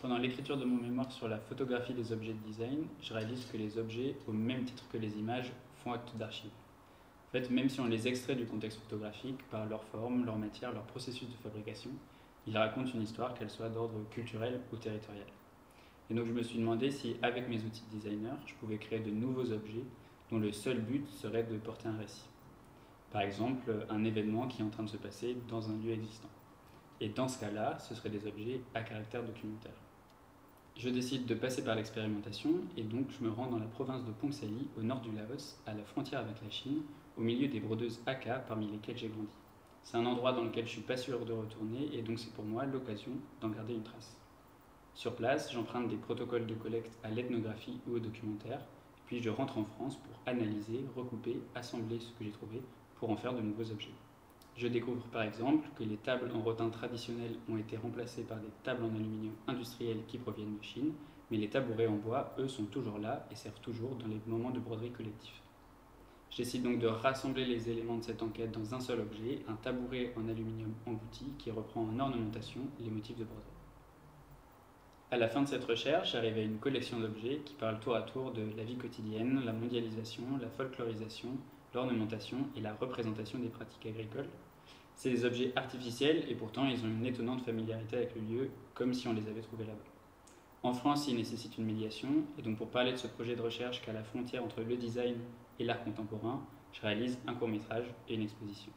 Pendant l'écriture de mon mémoire sur la photographie des objets de design, je réalise que les objets, au même titre que les images, font acte d'archive. En fait, même si on les extrait du contexte photographique par leur forme, leur matière, leur processus de fabrication, ils racontent une histoire, qu'elle soit d'ordre culturel ou territorial. Et donc je me suis demandé si, avec mes outils de designer, je pouvais créer de nouveaux objets dont le seul but serait de porter un récit. Par exemple, un événement qui est en train de se passer dans un lieu existant. Et dans ce cas-là, ce seraient des objets à caractère documentaire. Je décide de passer par l'expérimentation et donc je me rends dans la province de Phong Saly, au nord du Laos, à la frontière avec la Chine, au milieu des brodeuses Hakka parmi lesquelles j'ai grandi. C'est un endroit dans lequel je suis pas sûr de retourner et donc c'est pour moi l'occasion d'en garder une trace. Sur place, j'emprunte des protocoles de collecte à l'ethnographie ou au documentaire, puis je rentre en France pour analyser, recouper, assembler ce que j'ai trouvé pour en faire de nouveaux objets. Je découvre par exemple que les tables en rotin traditionnelles ont été remplacées par des tables en aluminium industrielles qui proviennent de Chine, mais les tabourets en bois, eux, sont toujours là et servent toujours dans les moments de broderie collectif. Je décide donc de rassembler les éléments de cette enquête dans un seul objet, un tabouret en aluminium englouti qui reprend en ornementation les motifs de broderie. À la fin de cette recherche, j'arrive à une collection d'objets qui parlent tour à tour de la vie quotidienne, la mondialisation, la folklorisation, l'ornementation et la représentation des pratiques agricoles. C'est des objets artificiels et pourtant ils ont une étonnante familiarité avec le lieu, comme si on les avait trouvés là-bas. En France, ils nécessitent une médiation, et donc pour parler de ce projet de recherche qu'à la frontière entre le design et l'art contemporain, je réalise un court-métrage et une exposition.